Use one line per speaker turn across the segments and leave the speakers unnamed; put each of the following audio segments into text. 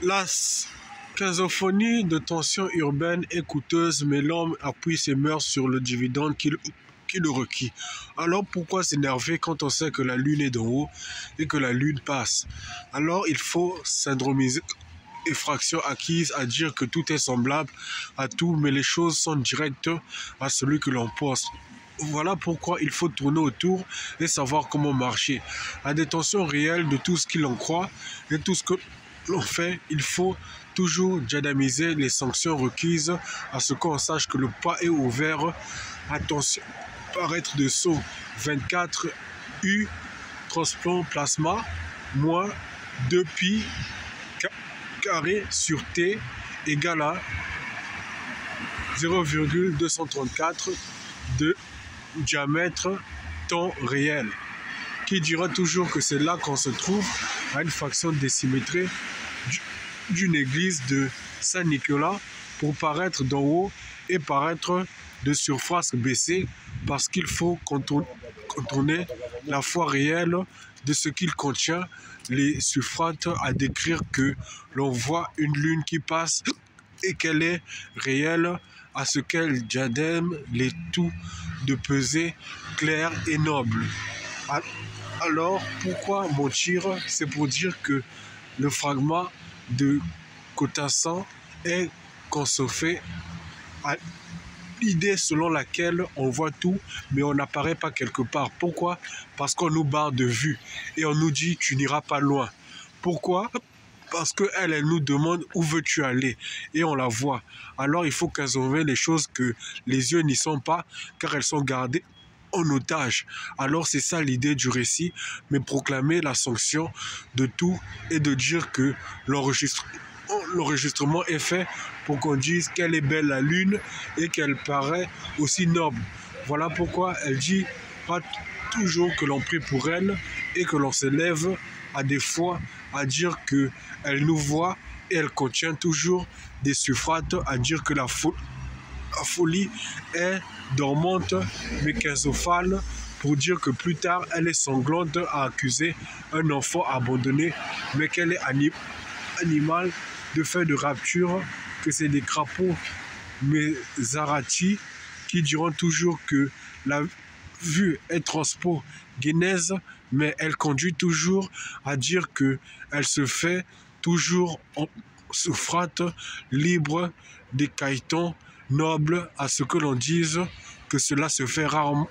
La schizophrenie de tension urbaine est coûteuse, mais l'homme appuie ses mœurs sur le dividende qui le requis. Alors pourquoi s'énerver quand on sait que la lune est d'en haut et que la lune passe? Alors il faut syndromiser effraction acquise à dire que tout est semblable à tout, mais les choses sont directes à celui que l'on pense. Voilà pourquoi il faut tourner autour et savoir comment marcher. À des tensions réelles de tout ce qu'il en croit et tout ce que l'on fait, il faut toujours dynamiser les sanctions requises à ce qu'on sache que le pas est ouvert. Attention, paraître de saut 24 U transplant plasma moins 2 pi carré sur T égale à 0,234 de diamètre temps réel, qui dira toujours que c'est là qu'on se trouve à une fraction de décimétrée d'une église de Saint-Nicolas pour paraître d'en haut et paraître de surface baissée, parce qu'il faut contourner la foi réelle de ce qu'il contient. Les suffrates à décrire que l'on voit une lune qui passe et qu'elle est réelle, à ce qu'elle diadème les tout de pesée, clair et noble. Alors, pourquoi mentir? C'est pour dire que le fragment de Cotassin est qu'on se fait à l'idée selon laquelle on voit tout, mais on n'apparaît pas quelque part. Pourquoi? Parce qu'on nous barre de vue et on nous dit tu n'iras pas loin. Pourquoi? Parce qu'elle nous demande où veux-tu aller et on la voit. Alors il faut qu'elle les choses que les yeux n'y sont pas, car elles sont gardées en otage. Alors c'est ça l'idée du récit, mais proclamer la sanction de tout et de dire que l'enregistrement est fait pour qu'on dise qu'elle est belle la lune et qu'elle paraît aussi noble. Voilà pourquoi elle dit pas toujours que l'on prie pour elle et que l'on se lève à des fois à dire qu'elle nous voit, et elle contient toujours des suffrates à dire que la folie est dormante mais quinzophale, pour dire que plus tard elle est sanglante à accuser un enfant abandonné, mais qu'elle est animale de fait de rapture, que c'est des crapauds Mézarati qui diront toujours que la vue est transpo-guénèse, mais elle conduit toujours à dire qu'elle se fait toujours en suffrate libre des caïtons nobles, à ce que l'on dise que cela se fait rarement,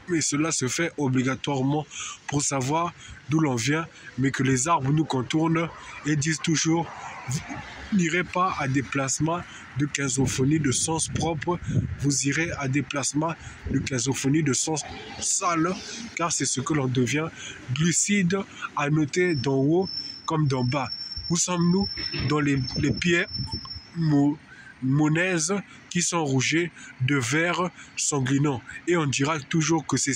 mais cela se fait obligatoirement pour savoir d'où l'on vient, mais que les arbres nous contournent et disent toujours vous n'irez pas à des placements de quinzophonie de sens propre, vous irez à des placements de quinzophonie de sens sale, car c'est ce que l'on devient glucide à noter d'en haut comme d'en bas. Où sommes-nous? Dans les pierres monaises qui sont rougées de vert sanglinant, et on dira toujours que c'est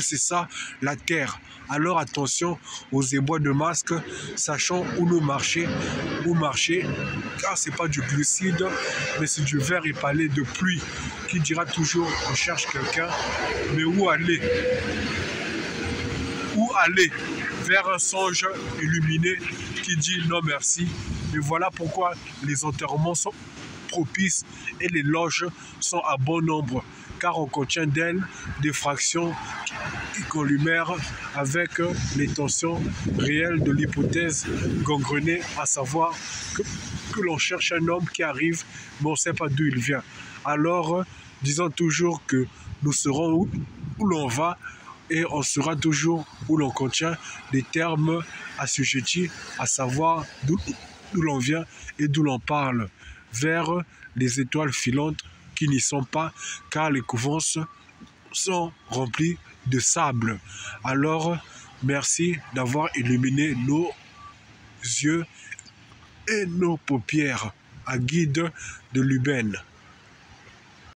ça la terre. Alors attention aux ébois de masque, sachant où nous marcher, car c'est pas du glucide, mais c'est du verre épalé de pluie, qui dira toujours on cherche quelqu'un, mais où aller? Où aller? Vers un songe illuminé qui dit non merci. Et voilà pourquoi les enterrements sont propices et les loges sont à bon nombre, car on contient d'elles des fractions qui collimèrent avec les tensions réelles de l'hypothèse gangrenée, à savoir que l'on cherche un homme qui arrive, mais on ne sait pas d'où il vient. Alors, disons toujours que nous serons où l'on va, et on sera toujours où l'on contient des termes assujettis, à savoir d'où l'on vient et d'où l'on parle, vers les étoiles filantes qui n'y sont pas, car les couvances sont remplies de sable. Alors, merci d'avoir illuminé nos yeux et nos paupières à guide de Lubin.